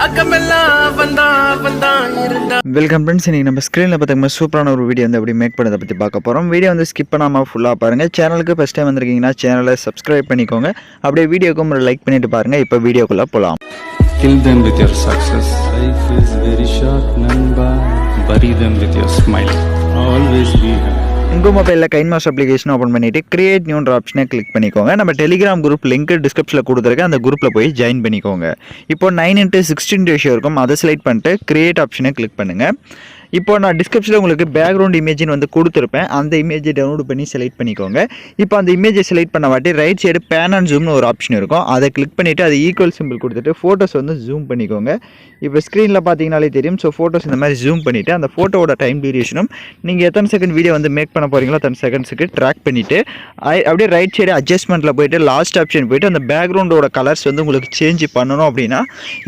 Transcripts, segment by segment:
Welcome friends. இன்னைக்கு நம்ம ஸ்க்ரீனில் பார்த்தீங்கன்னா சூப்பரான ஒரு வீடியோ வந்து எப்படி மேக் பண்ணதை பற்றி பார்க்க போகிறோம். வீடியோ வந்து ஸ்கிப் பண்ணாமல் ஃபுல்லாக பாருங்கள். சேனலுக்கு ஃபஸ்ட் டைம் வந்திருக்கீங்கன்னா சேனலை சப்ஸ்கிரைப் பண்ணிக்கோங்க. அப்படியே வீடியோக்கும் ஒரு லைக் பண்ணிட்டு பாருங்கள். இப்போ வீடியோக்குள்ளே போகலாம். Kill them with your success. Life is very short, Namba. Bury them with your smile. Always be happy. உங்கள் மொபைலில் கைன்மாஸ்டர் அப்ளிகேஷன் ஓப்பன் பண்ணிவிட்டு கிரியேட் நியூன்ற ஆப்ஷனை கிளிக் பண்ணிக்கோங்க. நம்ம டெலிகிராம் குரூப் லிங்க் டிஸ்கிரிப்ஷனில் கொடுத்துருக்க அந்த குரூப்பில் போய் ஜாயின் பண்ணிக்கோங்க. இப்போ 9:16 ரேஷியோ இருக்கும், அதை செலக்ட் பண்ணிட்டு கிரியேட் ஆப்ஷனை கிளிக் பண்ணுங்கள். இப்போ நான் டிஸ்கிரிப்ஷனில் உங்களுக்கு பேக்ரவுண்ட் இமேஜின்னு வந்து கொடுத்துருப்பேன். அந்த இமேஜை டவுன்லோட் பண்ணி செலக்ட் பண்ணிக்கோங்க. இப்போ அந்த இமேஜை செலக்ட் பண்ண வாட்டி ரைட் சைடு பேன் அண்ட் ஜூம்னு ஒரு ஆப்ஷன் இருக்கும், அதை கிளிக் பண்ணிவிட்டு அது ஈக்குவல் சிம்பிள் கொடுத்துட்டு ஃபோட்டோஸ் வந்து ஜூம் பண்ணிக்கோங்க. இப்போ ஸ்க்ரீனில் பார்த்தீங்கனாலே தெரியும். ஸோ ஃபோட்டோஸ் இந்த மாதிரி ஜூம் பண்ணிவிட்டு அந்த ஃபோட்டோவோட டைம் டியூரேஷனும் நீங்கள் எத்தனை செகண்ட் வீடியோ வந்து மேக் பண்ண போகிறீங்களோ அத்தனை செகண்ட்ஸுக்கு ட்ராக் பண்ணிவிட்டு அப்படியே ரைட் சைடு அட்ஜஸ்ட்மெண்ட்டில் போய்ட்டு லாஸ்ட் ஆப்ஷன் போய்ட்டு அந்த பேக்ரவுண்டோட கலர்ஸ் வந்து உங்களுக்கு சேஞ்ச் பண்ணணும் அப்படின்னா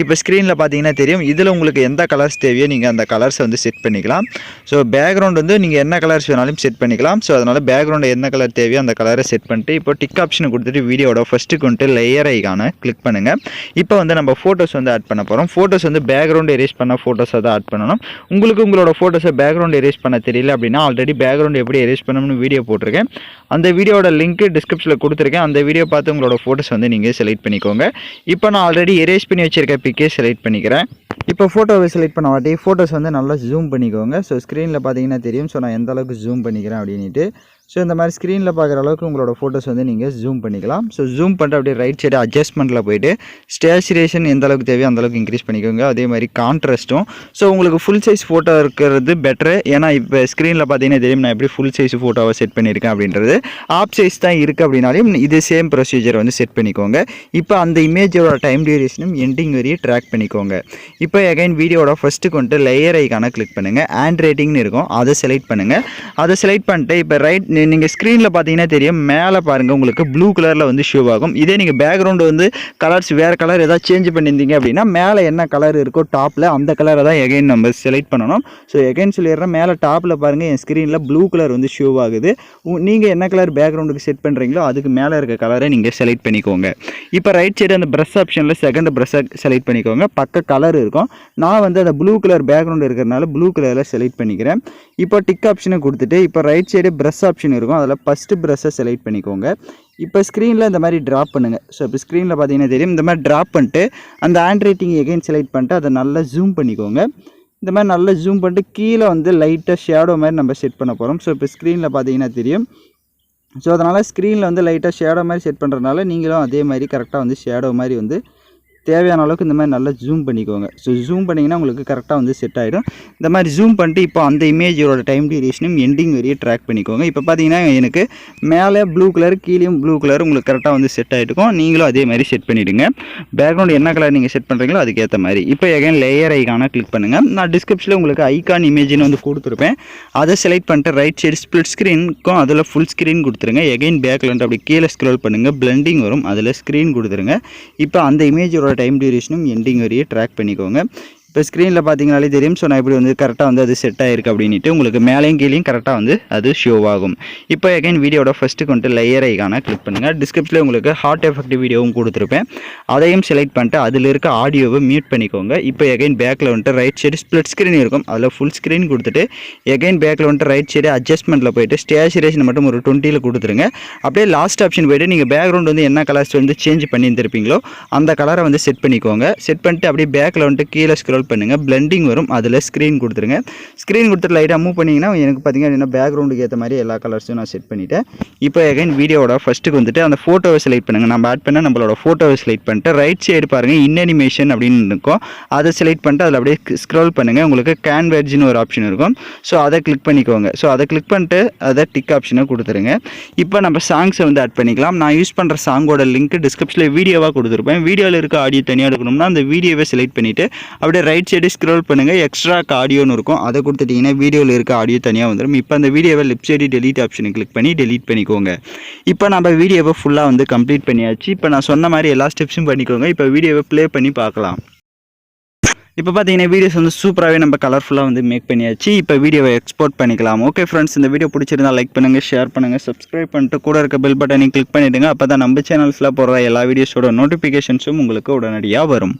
இப்போ ஸ்க்ரீனில் பார்த்தீங்கன்னா தெரியும். இதில் உங்களுக்கு எந்த கலர்ஸ் தேவையோ நீங்கள் அந்த கலர்ஸை வந்து செட் பண்ணிக்கலாம். ஸோ பேக்ரவுண்ட் வந்து நீங்கள் என்ன கலர்ஸ் வேணாலும் செட் பண்ணிக்கலாம். ஸோ அதனால் பேக்ரவுண்டு என்ன கலர் தேவையோ அந்த கலரை செட் பண்ணிட்டு இப்போ டிக் ஆப்ஷனை கொடுத்துட்டு வீடியோட ஃபஸ்ட்டுக்கு வந்துட்டு லேயர் ஐகானை கிளிக் பண்ணுங்கள். இப்போ வந்து நம்ம ஃபோட்டோஸ் வந்து ஆட் பண்ண போகிறோம். ஃபோட்டோஸ் வந்து பேக்ரவுண்ட் எரேஸ் பண்ண ஃபோட்டோஸை தான் ஆட் பண்ணணும். உங்களுக்கு உங்களோட ஃபோட்டோஸை பேக்ரவுண்ட் எரேஸ் பண்ண தெரியல அப்படின்னா ஆல்ரெடி பேக்ரவுண்ட் எப்படி எரேஸ் பண்ணணும்னு வீடியோ போட்டிருக்கேன். அந்த வீடியோட லிங்க் டிஸ்கிரிப்ஷனில் கொடுத்துருக்கேன். அந்த வீடியோ பார்த்து உங்களோட ஃபோட்டோஸ் வந்து நீங்கள் செலக்ட் பண்ணிக்கோங்க. இப்போ நான் ஆல்ரெடி எரேஸ் பண்ணி வச்சுருக்க பிக்கே செலக்ட் பண்ணிக்கிறேன். இப்போ ஃபோட்டோவை செலக்ட் பண்ண வாட்டி ஃபோட்டோஸ் வந்து நல்லா ஜூம் பண்ணிக்கோங்க. ஸோ ஸ்க்ரீனில் பார்த்தீங்கன்னா தெரியும். ஸோ நான் எந்த அளவுக்கு ஜூம் பண்ணிக்கிறேன் அப்படின்ட்டு. ஸோ இந்த மாதிரி ஸ்க்ரீனில் பார்க்குற அளவுக்கு உங்களோட ஃபோட்டோஸ் வந்து நீங்கள் ஜூம் பண்ணிக்கலாம். ஸோ ஜூம் பண்ணிட்டு அப்படியே ரைட் சைடு அட்ஜஸ்ட்மெண்ட்டில் போய்ட்டு ஸ்டேச்சுரேஷன் எந்த அளவுக்கு தேவையோ அந்தளவுக்கு இன்க்ரீஸ் பண்ணிக்கோங்க. அதே மாதிரி கான்ட்ராஸ்ட்டும். ஸோ உங்களுக்கு ஃபுல் சைஸ் ஃபோட்டோ இருக்கிறது பெட்ரு. ஏன்னா இப்போ ஸ்க்ரீனில் பார்த்தீங்கன்னா தெரியும் நான் எப்படி ஃபுல் சைஸ் ஃபோட்டோவை செட் பண்ணியிருக்கேன் அப்படின்றது. ஆப் சைஸ் தான் இருக்குது அப்படின்னாலும் இது சேம் ப்ரொசீஜர் வந்து செட் பண்ணிக்கோங்க. இப்போ அந்த இமேஜோட டைம் டியூரேஷனும் எண்டிங் வரையும் ட்ராக் பண்ணிக்கோங்க. இப்போ அகைன் வீடியோட ஃபஸ்ட்டுக்கு வந்துட்டு லேயர் ஐகானை கிளிக் பண்ணுங்கள். ஹேண்ட் ரைட்டிங்னு இருக்கும், அதை செலக்ட் பண்ணுங்கள். அதை செலக்ட் பண்ணிட்டு இப்போ ரைட் நீங்கள் ஸ்க்ரீனில் பார்த்தீங்கன்னா தெரியும். மேலே பாருங்கள் உங்களுக்கு ப்ளூ கலரில் வந்து ஷோ ஆகும். இதே நீங்கள் பேக்ரவுண்டு வந்து கலர்ஸ் வேறு கலர் ஏதாவது சேஞ்ச் பண்ணியிருந்தீங்க அப்படின்னா மேலே என்ன கலர் இருக்கோ டாப்பில் அந்த கலரை தான் எகைன் நம்ம செலக்ட் பண்ணணும். ஸோ எகைன் சொல்லிடுறேன், மேலே டாப்பில் பாருங்கள் என் ஸ்க்ரீனில் ப்ளூ கலர் வந்து ஷோ ஆகுது. நீங்கள் என்ன கலர் பேக்ரவுண்டுக்கு செட் பண்ணுறீங்களோ அதுக்கு மேலே இருக்க கலரை நீங்கள் செலக்ட் பண்ணிக்கோங்க. இப்போ ரைட் சைடு அந்த ப்ரஷ் ஆப்ஷனில் செகண்ட் ப்ரஷ்ஷை செலக்ட் பண்ணிக்கோங்க. பக்க கலர் இருக்கும். நான் வந்து அந்த ப்ளூ கலர் பேக்ரவுண்டு இருக்கிறனால ப்ளூ கலரில் செலக்ட் பண்ணிக்கிறேன். இப்போ டிக் ஆப்ஷனை கொடுத்துட்டு இப்போ ரைட் சைடு ப்ரஷ் ஆப்ஷன் இருக்கும், அதில் ஃபஸ்ட்டு ப்ரஷ்ஷை செலக்ட் பண்ணிக்கோங்க. இப்போ ஸ்க்ரீனில் இந்த மாதிரி ட்ராப் பண்ணுங்கள். ஸோ இப்போ ஸ்க்ரீனில் பார்த்தீங்கன்னா தெரியும். இந்த மாதிரி ட்ராப் பண்ணிட்டு அந்த ஹேண்ட் ரைட்டிங் எகைன் செலக்ட் பண்ணிட்டு அதை நல்லா ஜூம் பண்ணிக்கோங்க. இந்த மாதிரி நல்லா ஜூம் பண்ணிட்டு கீழே வந்து லைட்டாக ஷேடோ மாதிரி நம்ம செட் பண்ண போகிறோம். ஸோ இப்போ ஸ்க்ரீனில் பார்த்தீங்கன்னா தெரியும். ஸோ அதனால் ஸ்க்ரீனில் வந்து லைட்டாக ஷேடோ மாதிரி செட் பண்ணுறதுனால நீங்களும் அதே மாதிரி கரெக்டாக வந்து ஷேடோ மாதிரி வந்து தேவையான அளவுக்கு இந்த மாதிரி நல்லா ஜூம் பண்ணிக்கோங்க. ஸோ ஜூம் பண்ணிங்கன்னா உங்களுக்கு கரெக்டாக வந்து செட் ஆகிடும். இந்த மாதிரி ஜூம் பண்ணிட்டு இப்போ அந்த இமேஜோட டைம் டியூரேஷனும் எண்டிங் வரையும் ட்ராக் பண்ணிக்கோங்க. இப்போ பார்த்தீங்கன்னா எனக்கு மேலே ப்ளூ கலர் கீழேயும் ப்ளூ கலர் உங்களுக்கு கரெக்டாக வந்து செட் ஆகிட்டுக்கும். நீங்களும் அதே மாதிரி செட் பண்ணிவிடுங்க. பேக்ரவுண்ட் என்ன கலர் நீங்கள் செட் பண்ணுறீங்களோ அதுக்கேற்ற மாதிரி. இப்போ எகைன் லேயர் ஐகானை கிளிக் பண்ணுங்கள். நான் டிஸ்கிரிப்ஷனில் உங்களுக்கு ஐகான் இமேஜின்னு வந்து கொடுத்துருப்பேன். அதை செலக்ட் பண்ணிட்டு ரைட் சைடு ஸ்ப்ளிட் ஸ்க்ரீனுக்கும் அதில் ஃபுல் ஸ்க்ரீன் கொடுத்துருங்க. எகைன் பேக்கில் வந்து அப்படி கீழே ஸ்க்ரோல் பண்ணுங்கள், பிளெண்டிங் வரும், அதில் ஸ்க்ரீன் கொடுத்துருங்க. இப்போ அந்த இமேஜோட டைம் டியூரேஷனும் எண்டிங் வரையும் ட்ராக் பண்ணிக்கோங்க. இப்போ ஸ்க்ரீனில் பார்த்தீங்கனாலே தெரியும். ஸோ நான் இப்படி வந்து கரெக்டாக வந்து அது செட் ஆகிருக்கு அப்படின்ட்டு உங்களுக்கு மேலேயும் கீழேயும் கரெக்டாக வந்து அது ஷோ ஆகும். இப்போ எகைன் வீடியோட ஃபஸ்ட்டுக்கு வந்துட்டு லேயர் ஐகானை கிளிக் பண்ணுங்கள். டிஸ்கிரிப்ஷனில் உங்களுக்கு ஹார்ட் எஃபெக்ட் வீடியோவும் கொடுத்துருப்பேன், அதையும் செலக்ட் பண்ணிட்டு அதில் இருக்க ஆடியோவை மியூட் பண்ணிக்கோங்க. இப்போ எகைன் பேக்கில் வந்துட்டு ரைட் சைடு ஸ்ப்ளிட் ஸ்க்ரீன் இருக்கும், அதில் ஃபுல் ஸ்க்ரீன் கொடுத்துட்டு எகைன் பேக்கில் வந்துட்டு ரைட் சைடு அட்ஜஸ்ட்மெண்ட்டில் போய்ட்டு ஸ்டேச்சுரேஷன் மட்டும் ஒரு 20ல் கொடுத்துருங்க. அப்படியே லாஸ்ட் ஆப்ஷன் போய்ட்டு நீங்கள் பேக்ரவுண்ட் வந்து என்ன கலர்ஸ் வந்து சேஞ்ச் பண்ணியிருந்திருப்பீங்களோ அந்த கலரை வந்து செட் பண்ணிக்கோங்க. செட் பண்ணிட்டு அப்படியே பேக்கில் வந்துட்டு கீழே ஸ்க்ரோல் பண்ணுங்கள், பிளெண்டிங் வரும், அதில் ஸ்க்ரீன் கொடுத்துருங்க. ஸ்க்ரீன் கொடுத்துட்டு லைட்டாக மூவ் பண்ணிங்கன்னா எனக்கு பார்த்தீங்கன்னா பேக்ரவுண்டுக்கு ஏற்ற மாதிரி எல்லா கலர்ஸும் நான் செட் பண்ணிவிட்டேன். இப்போ எகைன் வீடியோட ஃபஸ்ட்டுக்கு வந்துட்டு அந்த ஃபோட்டோவை செலக்ட் பண்ணுங்கள். நம்ம ஆட் பண்ண நம்மளோட ஃபோட்டோவை செலக்ட் பண்ணிட்டு ரைட் சைடு பாருங்கள் இன்அனிமேஷன் அப்படின்னு இருக்கும், அதை செலக்ட் பண்ணிட்டு அதில் அப்படியே ஸ்க்ரோல் பண்ணுங்கள். உங்களுக்கு கேன்வர்ஜின்னு ஒரு ஆப்ஷன் இருக்கும். ஸோ அதை கிளிக் பண்ணிக்கோங்க. ஸோ அதை கிளிக் பண்ணிட்டு அதை டிக் ஆப்ஷனை கொடுத்துருங்க. இப்போ நம்ம சாங்ஸை வந்து ஆட் பண்ணிக்கலாம். நான் யூஸ் பண்ணுற சாங்கோட லிங்க் டிஸ்கிரிப்ஷனில் வீடியோவாக கொடுத்துருப்பேன். வீடியோவில் இருக்க ஆடியோ தனியாக எடுக்கணும்னா அந்த வீடியோவை செலக்ட் பண்ணிவிட்டு அப்படியே ரைட் சைடு ஸ்க்ரோல் பண்ணுங்கள், எக்ஸ்ட்ரா ஆடியோன்னு இருக்கும், அதை கொடுத்துட்டிங்கன்னா வீடியோவில் இருக்க ஆடியோ தனியாக வந்துடும். இப்போ அந்த வீடியோவை லெஃப்ட் சைடு டெலீட் ஆப்ஷனை கிளிக் பண்ணி டெலீட் பண்ணிக்கோங்க. இப்போ நம்ம வீடியோவை ஃபுல்லாக வந்து கம்ப்ளீட் பண்ணியாச்சு. இப்போ நான் சொன்ன மாதிரி எல்லா ஸ்டெப்ஸும் பண்ணிக்கோங்க. இப்போ வீடியோவை ப்ளே பண்ணி பார்க்கலாம். இப்போ பார்த்தீங்கன்னா வீடியோஸ் வந்து சூப்பராகவே நம்ம கலர்ஃபுல்லாக வந்து மேக் பண்ணியாச்சு. இப்போ வீடியோவை எக்ஸ்போர்ட் பண்ணிக்கலாம். ஓகே ஃப்ரெண்ட்ஸ், இந்த வீடியோ பிடிச்சிருந்தா லைக் பண்ணுங்கள், ஷேர் பண்ணுங்கள், சப்ஸ்கிரைப் பண்ணிட்டு கூட இருக்க பெல் பட்டனை கிளிக் பண்ணிவிடுங்க. அப்போ தான் நம்ம சேனல்ஸில் போடுற எல்லா வீடியோஸோட நோட்டிஃபிகேஷன்ஸும் உங்களுக்கு உடனடியாக வரும்.